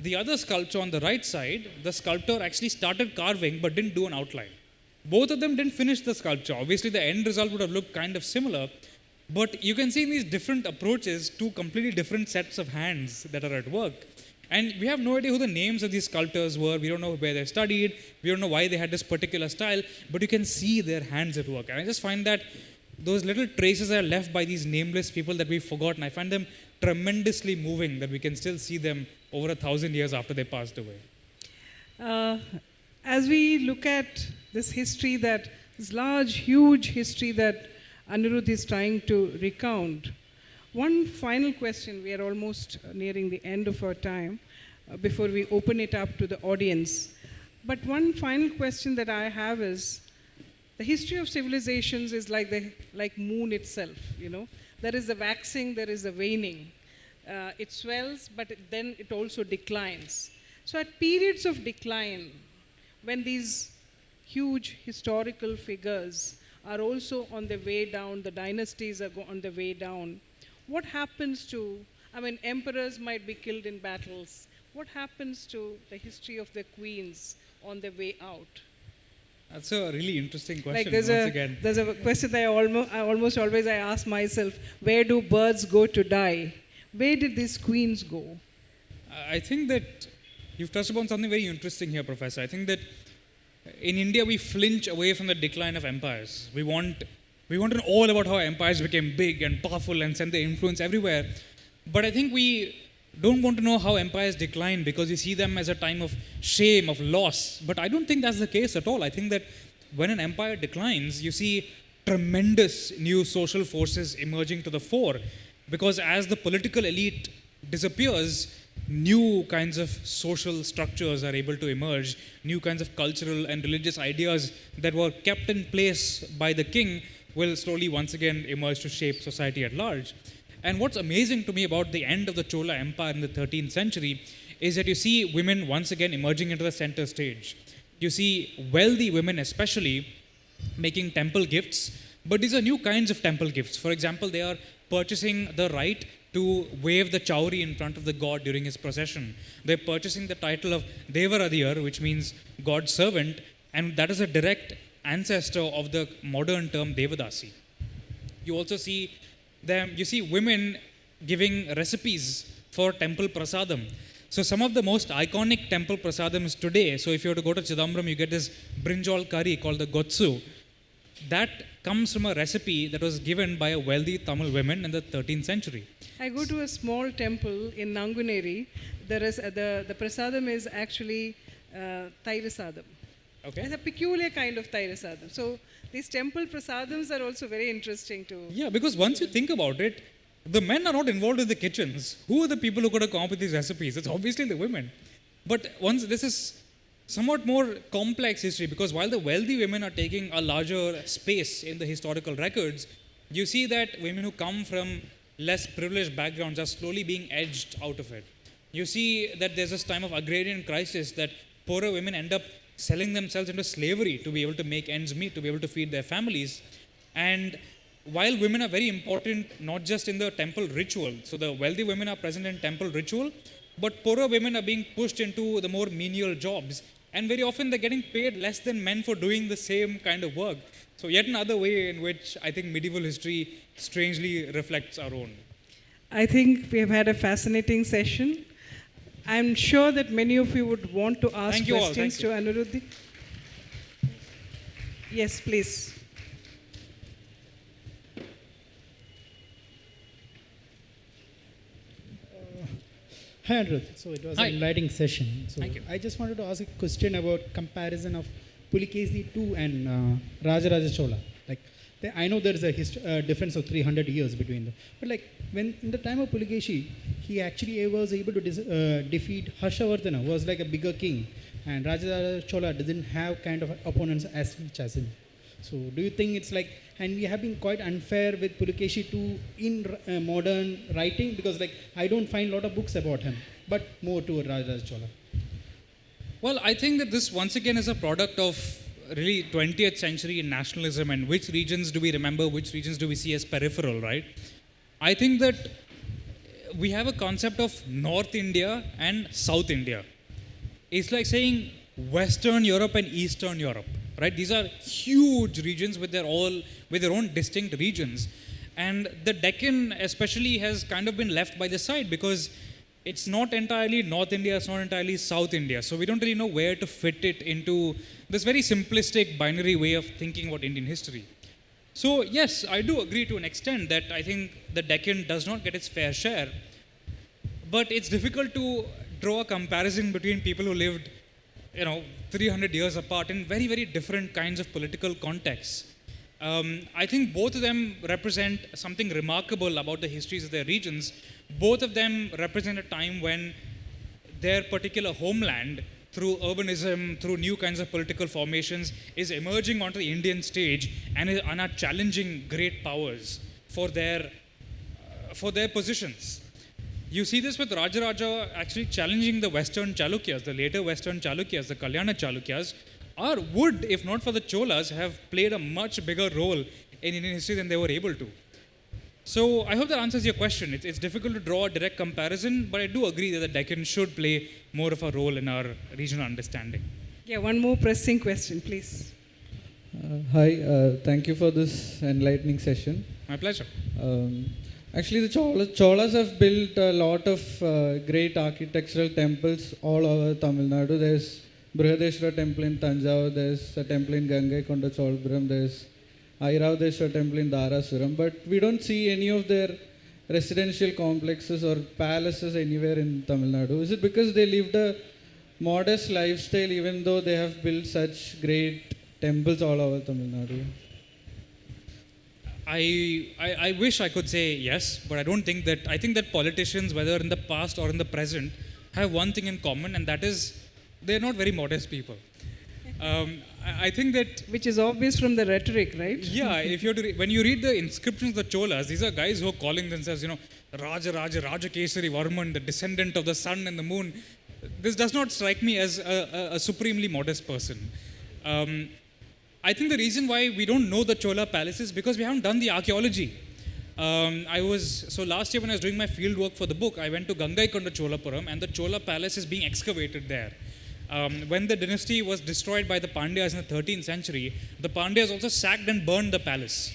S2: The other sculpture on the right side, the sculptor actually started carving but didn't do an outline. Both of them didn't finish the sculpture. Obviously, the end result would have looked kind of similar, but you can see in these different approaches 2 completely different sets of hands that are at work. And we have no idea who the names of these sculptors were. We don't know where they studied. We don't know why they had this particular style, but you can see their hands at work. And I just find that those little traces are left by these nameless people that we've forgotten. I find them tremendously moving that we can still see them over 1,000 years after they passed away.
S1: As we look at this history, this large, huge history that Anirudh is trying to recount, one final question. We are almost nearing the end of our time before we open it up to the audience. But one final question that I have is, the history of civilizations is like moon itself, you know. There is the waxing, there is the waning. It swells, but then it also declines. So at periods of decline, when these huge historical figures are also on the way down, the dynasties are on the way down, what happens to, emperors might be killed in battles. What happens to the history of the queens on the way out?
S2: That's a really interesting question.
S1: Like there's a question that I almost always ask myself: where do birds go to die? Where did these queens go?
S2: I think that you've touched upon something very interesting here, Professor. I think that in India we flinch away from the decline of empires. We want to know all about how empires became big and powerful and sent their influence everywhere. But I think we don't want to know how empires decline because we see them as a time of shame, of loss. But I don't think that's the case at all. I think that when an empire declines, you see tremendous new social forces emerging to the fore. Because as the political elite disappears, new kinds of social structures are able to emerge, new kinds of cultural and religious ideas that were kept in place by the king will slowly once again emerge to shape society at large. And what's amazing to me about the end of the Chola Empire in the 13th century is that you see women once again emerging into the center stage. You see wealthy women, especially, making temple gifts, but these are new kinds of temple gifts. For example, they are purchasing the right to wave the chowri in front of the god during his procession. They're purchasing the title of Devaradiyar, which means God's servant, and that is a direct ancestor of the modern term Devadasi. You also see women giving recipes for temple prasadam. So some of the most iconic temple prasadams today, so if you were to go to Chidambaram, you get this brinjal curry called the gotsu. That comes from a recipe that was given by a wealthy Tamil woman in the 13th century.
S1: I go to a small temple in Nanguneri. The prasadam is actually Thairasadam.
S2: Okay.
S1: It's a peculiar kind of Thairasadam. So these temple prasadams are also very interesting too.
S2: Yeah, because once you think about it, the men are not involved in the kitchens. Who are the people who could have come up with these recipes? It's obviously the women. But once this is somewhat more complex history, because while the wealthy women are taking a larger space in the historical records, you see that women who come from less privileged backgrounds are slowly being edged out of it. You see that there's this time of agrarian crisis that poorer women end up selling themselves into slavery to be able to make ends meet, to be able to feed their families. And while women are very important, not just in the temple ritual, so the wealthy women are present in temple ritual, but poorer women are being pushed into the more menial jobs. And very often they're getting paid less than men for doing the same kind of work. So yet another way in which I think medieval history strangely reflects our own.
S1: I think we have had a fascinating session. I'm sure that many of you would want to ask questions to Anirudh. Yes, please.
S3: Hi Anirudh. So it was an enlightening session. So
S2: Thank you.
S3: I just wanted to ask a question about comparison of Pulikesi II and Rajaraja Chola. Like, I know there is a difference of 300 years between them. But like, when in the time of Pulikesi, he actually was able to defeat Harshavardhana, who was like a bigger king. And Rajaraja Chola didn't have kind of opponents as much as him. So do you think it's like, and we have been quite unfair with Pulikesi II in modern writing, because like I don't find a lot of books about him, but more to Rajaraja Chola.
S2: Well, I think that this once again is a product of really 20th century nationalism, and which regions do we remember, which regions do we see as peripheral, right? I think that we have a concept of North India and South India. It's like saying Western Europe and Eastern Europe, right? These are huge regions with their own distinct regions. And the Deccan especially has kind of been left by the side, because it's not entirely North India, it's not entirely South India. So we don't really know where to fit it into this very simplistic binary way of thinking about Indian history. So yes, I do agree to an extent that I think the Deccan does not get its fair share. But it's difficult to draw a comparison between people who lived 300 years apart in very, very different kinds of political contexts. I think both of them represent something remarkable about the histories of their regions. Both of them represent a time when their particular homeland, through urbanism, through new kinds of political formations, is emerging onto the Indian stage and are challenging great powers for their positions. You see this with Rajaraja actually challenging the Western Chalukyas, the later Western Chalukyas, the Kalyana Chalukyas, would, if not for the Cholas, have played a much bigger role in Indian history than they were able to. So I hope that answers your question. It's difficult to draw a direct comparison, but I do agree that the Deccan should play more of a role in our regional understanding.
S1: Yeah, one more pressing question, please.
S4: Hi, thank you for this enlightening session.
S2: My pleasure.
S4: Actually, the Cholas have built a lot of great architectural temples all over Tamil Nadu. There's Brihadeshwara temple in Tanjavur, there's a temple in Gangaikonda Cholpuram, there's Airavadeshwara temple in Dharasuram, but we don't see any of their residential complexes or palaces anywhere in Tamil Nadu. Is it because they lived a modest lifestyle even though they have built such great temples all over Tamil Nadu?
S2: I wish I could say yes, but I don't think that. I think that politicians, whether in the past or in the present, have one thing in common, and that is they're not very modest people. I think that,
S1: which is obvious from the rhetoric, right?
S2: Yeah, if you when you read the inscriptions of the Cholas, these are guys who are calling themselves, Raja Kesari Varman, the descendant of the sun and the moon. this does not strike me as a supremely modest person. I think the reason why we don't know the Chola palace is because we haven't done the archaeology. Last year when I was doing my field work for the book, I went to Gangaikonda Cholapuram, and the Chola palace is being excavated there. When the dynasty was destroyed by the Pandyas in the 13th century, the Pandyas also sacked and burned the palace.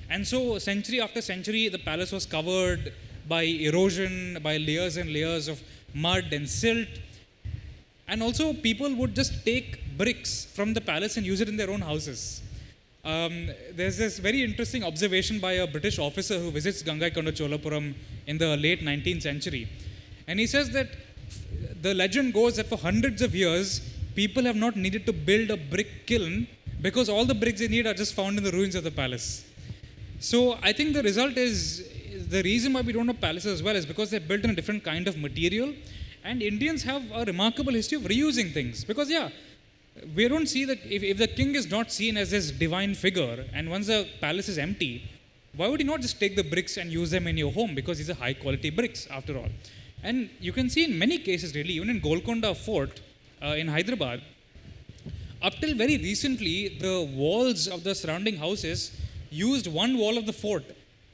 S2: And so century after century, the palace was covered by erosion, by layers and layers of mud and silt. And also people would just take bricks from the palace and use it in their own houses. There's this very interesting observation by a British officer who visits Gangaikonda Cholapuram in the late 19th century. And he says that the legend goes that for hundreds of years, people have not needed to build a brick kiln because all the bricks they need are just found in the ruins of the palace. So I think the result is, the reason why we don't have palaces as well is because they're built in a different kind of material. And Indians have a remarkable history of reusing things. Because we don't see that if the king is not seen as this divine figure, and once the palace is empty, why would he not just take the bricks and use them in your home? Because these are high quality bricks after all. And you can see in many cases really, even in Golconda Fort in Hyderabad, up till very recently, the walls of the surrounding houses used one wall of the fort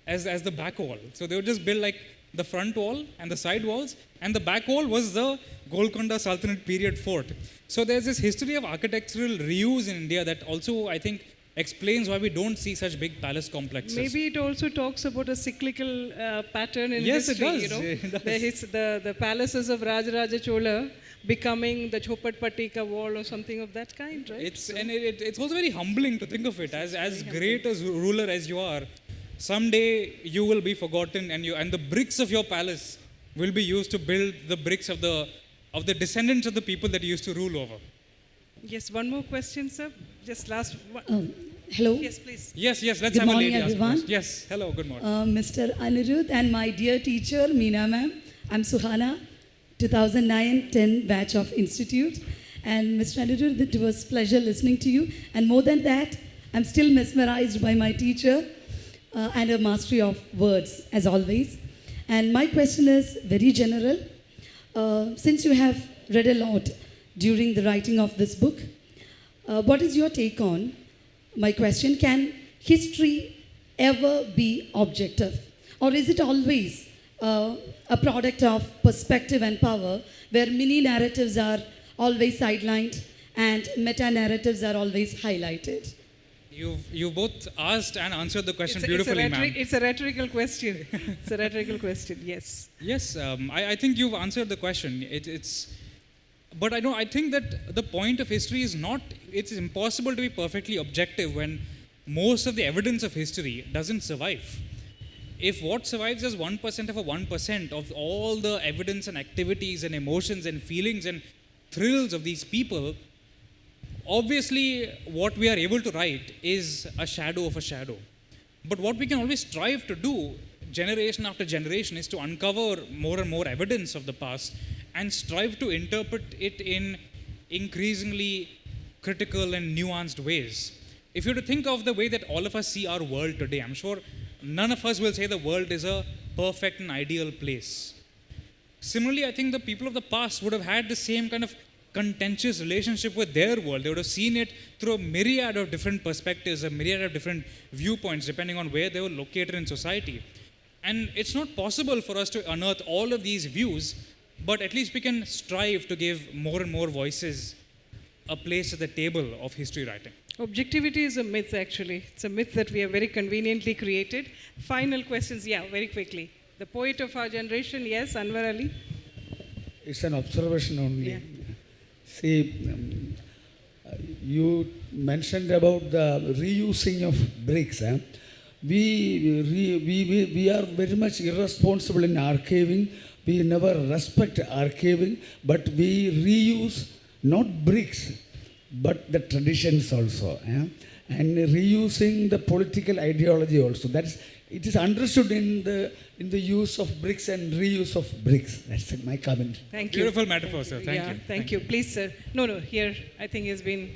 S2: as the back wall. So they would just build like the front wall and the side walls, and the back wall was the Golconda Sultanate period fort. So there's this history of architectural reuse in India that also, I think, explains why we don't see such big palace complexes.
S1: Maybe it also talks about a cyclical pattern in
S2: Yes,
S1: history.
S2: it does.
S1: You know,
S2: It does.
S1: the palaces of Rajaraja Chola becoming the Chopatpatika wall or something of that kind, right?
S2: It's also very humbling to think of it as great as ruler as you are. Someday you will be forgotten, and the bricks of your palace will be used to build the bricks of the descendants of the people that you used to rule over.
S1: Yes, one more question, sir. Just last one.
S5: Hello.
S1: Yes, please.
S2: Yes, let's
S5: Good
S2: have a
S5: morning,
S2: lady ask
S5: everyone.
S2: first. Yes, hello, good morning.
S5: Mr. Anirudh and my dear teacher, Meena ma'am. I'm Suhana, 2009-10 batch of Institute. And Mr. Anirudh, it was pleasure listening to you. And more than that, I'm still mesmerized by my teacher and her mastery of words, as always. And my question is very general. Since you have read a lot during the writing of this book, what is your take on my question? Can history ever be objective? Or is it always a product of perspective and power, where mini narratives are always sidelined and meta narratives are always highlighted?
S2: You've both asked and answered the question beautifully, ma'am.
S1: It's a rhetorical question. It's a rhetorical question, yes.
S2: Yes, I think you've answered the question. But I think that the point of history is not, it's impossible to be perfectly objective when most of the evidence of history doesn't survive. If what survives is 1% of a 1% of all the evidence and activities and emotions and feelings and thrills of these people, obviously what we are able to write is a shadow of a shadow. But what we can always strive to do, generation after generation, is to uncover more and more evidence of the past and strive to interpret it in increasingly critical and nuanced ways. If you were to think of the way that all of us see our world today, I'm sure none of us will say the world is a perfect and ideal place. Similarly, I think the people of the past would have had the same kind of contentious relationship with their world. They would have seen it through a myriad of different perspectives, a myriad of different viewpoints, depending on where they were located in society. And it's not possible for us to unearth all of these views, but at least we can strive to give more and more voices a place at the table of history writing.
S1: Objectivity is a myth, actually. It's a myth that we have very conveniently created. Final questions, very quickly. The poet of our generation, yes, Anwar Ali.
S6: It's an observation only.
S1: Yeah.
S6: See, you mentioned about the reusing of bricks. We are very much irresponsible in archiving. We never respect archiving, but we reuse not bricks, but the traditions also. And reusing the political ideology also. It is understood in the use of bricks and reuse of bricks. That's my comment.
S1: Thank you.
S2: Beautiful metaphor, sir. Thank you.
S1: Thank you. Please, sir. No, here I think has been.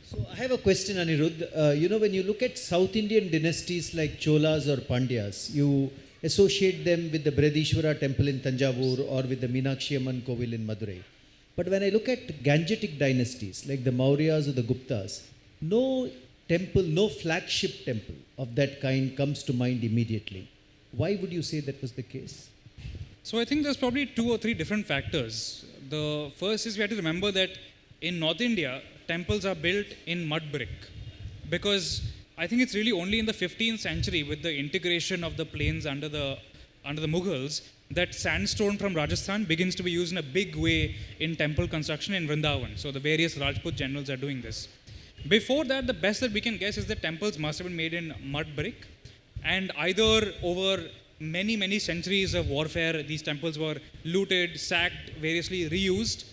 S7: So I have a question, Anirudh. When you look at South Indian dynasties like Cholas or Pandyas, you associate them with the Brihadishwara temple in Tanjavur or with the Meenakshi Amman Kovil in Madurai. But when I look at Gangetic dynasties like the Mauryas or the Guptas, no temple, no flagship temple of that kind comes to mind immediately. Why would you say that was the case?
S2: So I think there's probably 2 or 3 different factors. The first is we have to remember that in North India, temples are built in mud brick, because I think it's really only in the 15th century with the integration of the plains under the Mughals that sandstone from Rajasthan begins to be used in a big way in temple construction in Vrindavan. So the various Rajput generals are doing this. Before that, the best that we can guess is that temples must have been made in mud brick, and either over many, many centuries of warfare, these temples were looted, sacked, variously reused,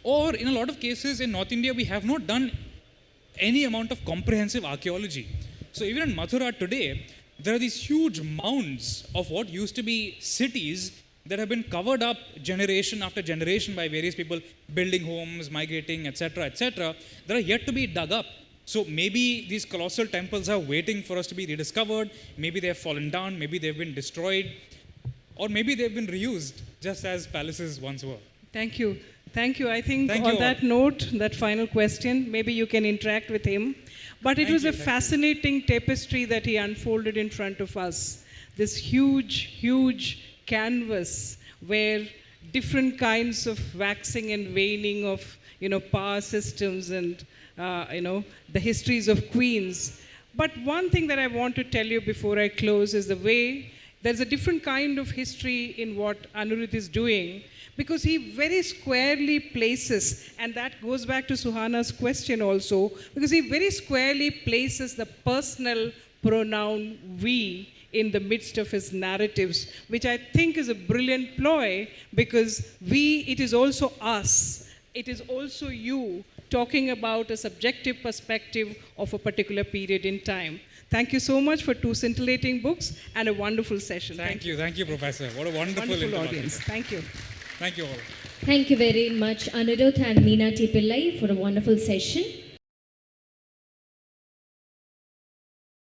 S2: or in a lot of cases in North India, we have not done any amount of comprehensive archaeology. So even in Mathura today, there are these huge mounds of what used to be cities that have been covered up generation after generation by various people building homes, migrating, etc., that are yet to be dug up. So maybe these colossal temples are waiting for us to be rediscovered, maybe they have fallen down, maybe they've been destroyed, or maybe they've been reused, just as palaces once were.
S1: Thank you. Thank you. I think
S2: Thank
S1: on
S2: you
S1: that note, that final question, maybe you can interact with him. But it was a fascinating tapestry that he unfolded in front of us. This huge, huge canvas where different kinds of waxing and waning of, power systems and, the histories of queens. But one thing that I want to tell you before I close is the way there's a different kind of history in what Anirudh is doing, because he very squarely places, and that goes back to Suhana's question also, because he very squarely places the personal pronoun we in the midst of his narratives, which I think is a brilliant ploy, because we, it is also us, it is also you talking about a subjective perspective of a particular period in time. Thank you so much for 2 scintillating books and a wonderful session.
S2: Thank you, Professor. What a wonderful
S1: audience. Thank you.
S2: Thank you all.
S8: Thank you very much, Anirudh and Meena T. Pillai, for a wonderful session.